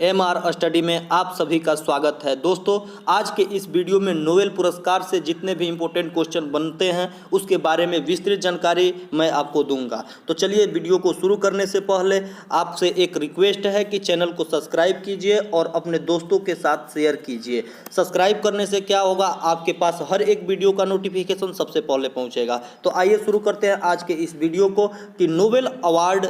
MR study में आप सभी का स्वागत है। दोस्तों, आज के इस वीडियो में नोबेल पुरस्कार से जितने भी इम्पोर्टेंट क्वेश्चन बनते हैं उसके बारे में विस्तृत जानकारी मैं आपको दूंगा। तो चलिए, वीडियो को शुरू करने से पहले आपसे एक रिक्वेस्ट है कि चैनल को सब्सक्राइब कीजिए और अपने दोस्तों के साथ शेयर कीजिए। सब्सक्राइब करने से क्या होगा, आपके पास हर एक वीडियो का नोटिफिकेशन सबसे पहले पहुँचेगा। तो आइए शुरू करते हैं आज के इस वीडियो को कि नोबेल अवार्ड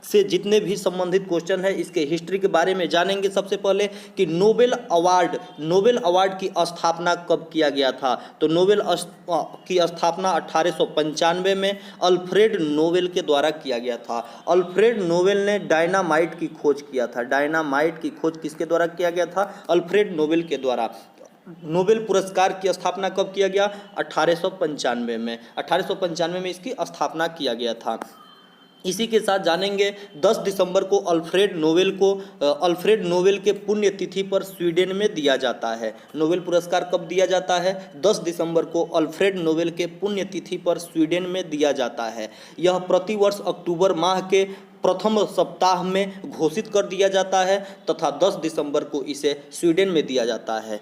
से जितने भी संबंधित क्वेश्चन है इसके हिस्ट्री के बारे में जानेंगे। सबसे पहले कि नोबेल अवार्ड की स्थापना कब किया गया था। तो नोबेल की स्थापना 1895 में अल्फ्रेड नोबेल के द्वारा किया गया था। अल्फ्रेड नोबेल ने डायनामाइट की खोज किया था। डायनामाइट की खोज किसके द्वारा किया गया था? अल्फ्रेड नोबेल के द्वारा। नोबेल पुरस्कार की स्थापना कब किया गया? 1895 में। 1895 में इसकी स्थापना किया गया था। इसी के साथ जानेंगे 10 दिसंबर को अल्फ्रेड नोबेल के पुण्यतिथि पर स्वीडन में दिया जाता है। नोबेल पुरस्कार कब दिया जाता है? 10 दिसंबर को अल्फ्रेड नोबेल के पुण्यतिथि पर स्वीडन में दिया जाता है। यह प्रतिवर्ष अक्टूबर माह के प्रथम सप्ताह में घोषित कर दिया जाता है तथा 10 दिसंबर को इसे स्वीडन में दिया जाता है।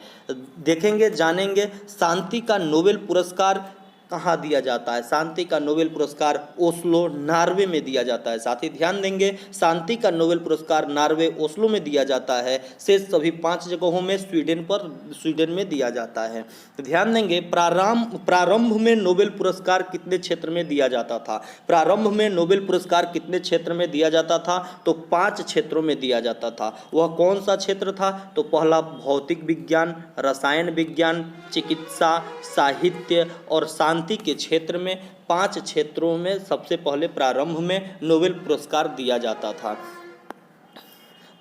देखेंगे, जानेंगे शांति का नोबेल पुरस्कार कहाँ दिया जाता है। शांति का नोबेल पुरस्कार ओस्लो, नॉर्वे में दिया जाता है। साथ ही ध्यान देंगे, शांति का नोबेल पुरस्कार नॉर्वे, ओस्लो में दिया जाता है। शेष सभी 5 जगहों में स्वीडन में दिया जाता है। ध्यान देंगे, प्रारंभ में नोबेल पुरस्कार कितने क्षेत्र में दिया जाता था? प्रारंभ में नोबेल पुरस्कार कितने क्षेत्र में दिया जाता था? तो 5 क्षेत्रों में दिया जाता था। वह कौन सा क्षेत्र था? तो पहला भौतिक विज्ञान, रसायन विज्ञान, चिकित्सा, साहित्य और शांति के क्षेत्र में 5 क्षेत्रों में सबसे पहले प्रारंभ में नोबेल पुरस्कार दिया जाता था।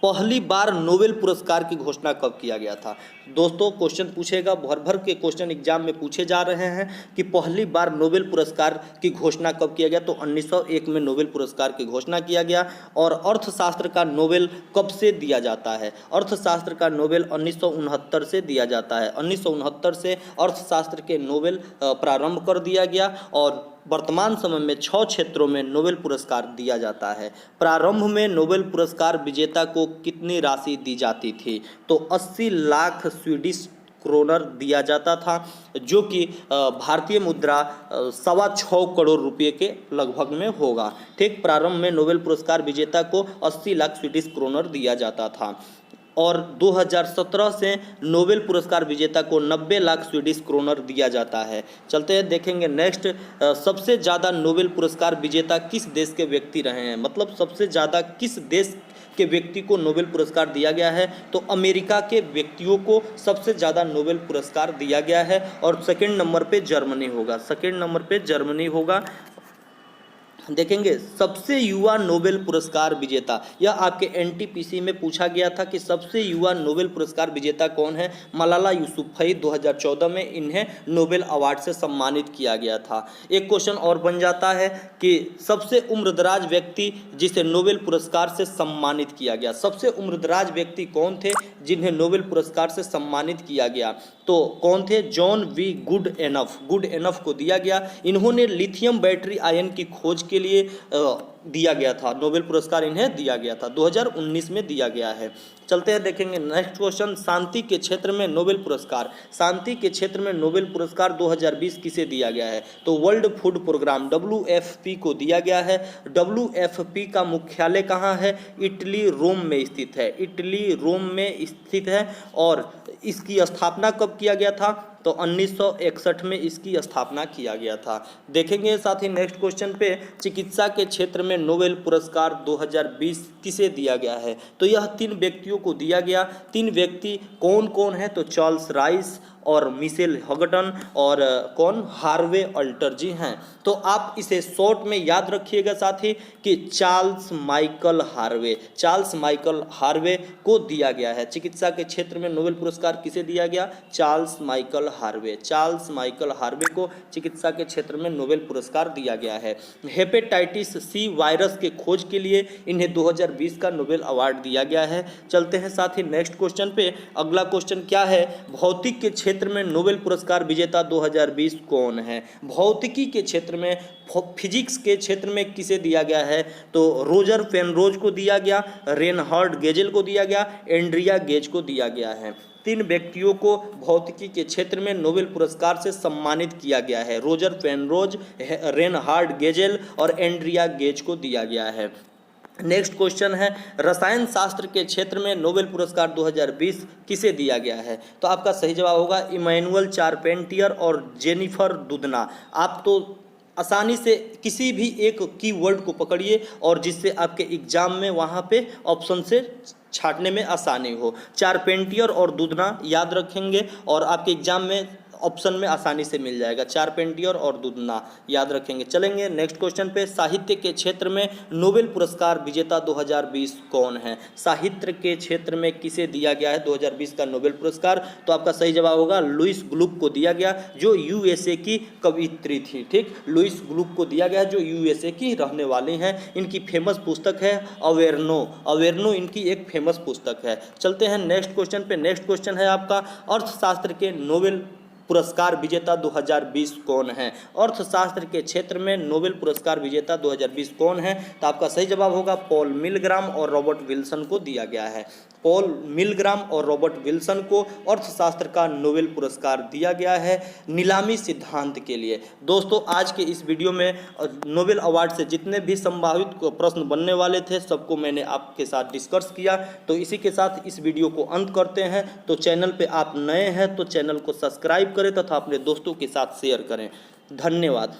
पहली बार नोबेल पुरस्कार की घोषणा कब किया गया था? दोस्तों, क्वेश्चन पूछेगा, भर भर के क्वेश्चन एग्जाम में पूछे जा रहे हैं कि पहली बार नोबेल पुरस्कार की घोषणा कब किया गया। तो 1901 में नोबेल पुरस्कार की घोषणा किया गया। और अर्थशास्त्र का नोबेल कब से दिया जाता है? अर्थशास्त्र का नोबेल 1969 से दिया जाता है। 1969 से अर्थशास्त्र के नोबेल प्रारंभ कर दिया गया और वर्तमान समय में 6 क्षेत्रों में नोबेल पुरस्कार दिया जाता है। प्रारंभ में नोबेल पुरस्कार विजेता को कितनी राशि दी जाती थी? तो 80 लाख स्वीडिश क्रोनर दिया जाता था, जो कि भारतीय मुद्रा 6.25 करोड़ रुपये के लगभग में होगा। ठीक, प्रारंभ में नोबेल पुरस्कार विजेता को 80 लाख स्वीडिश क्रोनर दिया जाता था। और 2017 से नोबेल पुरस्कार विजेता को 90 लाख स्वीडिश क्रोनर दिया जाता है। चलते हैं, देखेंगे नेक्स्ट, सबसे ज़्यादा नोबेल पुरस्कार विजेता किस देश के व्यक्ति रहे हैं? मतलब सबसे ज़्यादा किस देश के व्यक्ति को नोबेल पुरस्कार दिया गया है? तो अमेरिका के व्यक्तियों को सबसे ज़्यादा नोबेल पुरस्कार दिया गया है। और सेकंड नंबर पे जर्मनी होगा। सेकंड नंबर पे जर्मनी होगा। देखेंगे, सबसे युवा नोबेल पुरस्कार विजेता, यह आपके एनटीपीसी में पूछा गया था कि सबसे युवा नोबेल पुरस्कार विजेता कौन है। मलाला यूसुफजई 2014 में इन्हें नोबेल अवार्ड से सम्मानित किया गया था। एक क्वेश्चन और बन जाता है कि सबसे उम्रदराज व्यक्ति जिसे नोबेल पुरस्कार से सम्मानित किया गया। सबसे उम्रदराज व्यक्ति कौन थे जिन्हें नोबेल पुरस्कार से सम्मानित किया गया? तो कौन थे? जॉन वी गुड एनफ को दिया गया। इन्होंने लिथियम बैटरी आयन की खोज के लिए दिया गया था। नोबेल पुरस्कार इन्हें दिया गया था, 2019 में दिया गया है। चलते हैं, देखेंगे नेक्स्ट क्वेश्चन, शांति के क्षेत्र में नोबेल पुरस्कार। शांति के क्षेत्र में नोबेल पुरस्कार 2020 किसे दिया गया है? तो वर्ल्ड फूड प्रोग्राम WFP को दिया गया है। WFP का मुख्यालय कहाँ है? इटली, रोम में स्थित है। इटली, रोम में स्थित है। और इसकी स्थापना कब किया गया था? तो 1961 में इसकी स्थापना किया गया था। देखेंगे साथ ही नेक्स्ट क्वेश्चन पे, चिकित्सा के क्षेत्र में नोबेल पुरस्कार 2020 किसे दिया गया है? तो यह 3 व्यक्तियों को दिया गया। 3 व्यक्ति कौन कौन है? तो चार्ल्स राइस और मिशेल हगटन और कौन? हार्वे अल्टर जी हैं। तो आप इसे शॉर्ट में याद रखिएगा साथी कि चार्ल्स माइकल हार्वे को दिया गया है। चिकित्सा के क्षेत्र में नोबेल पुरस्कार किसे दिया गया? चार्ल्स माइकल हार्वे को चिकित्सा के क्षेत्र में नोबेल पुरस्कार दिया गया है। हेपेटाइटिस सी वायरस के खोज के लिए इन्हें 2020 का नोबेल अवार्ड दिया गया है। चलते हैं साथ ही नेक्स्ट क्वेश्चन पे। अगला क्वेश्चन क्या है? भौतिक के क्षेत्र में नोबेल पुरस्कार विजेता 2020 कौन है? भौतिकी के क्षेत्र में, फिजिक्स के क्षेत्र में किसे दिया गया है? तो रोजर पेनरोज को दिया गया, रेनहार्ड गेजेल को दिया गया, एंड्रिया गेज को दिया गया है। 3 व्यक्तियों को भौतिकी के क्षेत्र में नोबेल पुरस्कार से सम्मानित किया गया है। रोजर पेनरोज, रेनहार्ड गेजेल और एंड्रिया गेज को दिया गया है। नेक्स्ट क्वेश्चन है, रसायन शास्त्र के क्षेत्र में नोबेल पुरस्कार 2020 किसे दिया गया है? तो आपका सही जवाब होगा इमैनुअल चारपेंटियर और जेनिफर दुदना। आप तो आसानी से किसी भी एक कीवर्ड को पकड़िए और जिससे आपके एग्जाम में वहाँ पे ऑप्शन से छांटने में आसानी हो। चारपेंटियर और दुदना याद रखेंगे और आपके एग्जाम में ऑप्शन में आसानी से मिल जाएगा। चारपेंटियर और दुदना याद रखेंगे। चलेंगे नेक्स्ट क्वेश्चन पे, साहित्य के क्षेत्र में नोबेल पुरस्कार विजेता 2020 कौन है? साहित्य के क्षेत्र में किसे दिया गया है 2020 का नोबेल पुरस्कार? तो आपका सही जवाब होगा लुईस ग्लुक को दिया गया, जो यूएसए की कवयित्री थी। ठीक, लुईस ग्लुक को दिया गया जो यूएसए की रहने वाली हैं। इनकी फेमस पुस्तक है अवेर्नो। अवेर्नो इनकी एक फेमस पुस्तक है। चलते हैं नेक्स्ट क्वेश्चन पे। नेक्स्ट क्वेश्चन है आपका, अर्थशास्त्र के नोबेल पुरस्कार विजेता 2020 कौन है? अर्थशास्त्र के क्षेत्र में नोबेल पुरस्कार विजेता 2020 कौन है? तो आपका सही जवाब होगा पॉल मिलग्राम और रॉबर्ट विल्सन को दिया गया है। पॉल मिलग्राम और रॉबर्ट विल्सन को अर्थशास्त्र का नोबेल पुरस्कार दिया गया है नीलामी सिद्धांत के लिए। दोस्तों, आज के इस वीडियो में नोबेल अवार्ड से जितने भी संभावित प्रश्न बनने वाले थे सबको मैंने आपके साथ डिस्कस किया। तो इसी के साथ इस वीडियो को अंत करते हैं। तो चैनल पे आप नए हैं तो चैनल को सब्सक्राइब करें तथा अपने दोस्तों के साथ शेयर करें। धन्यवाद।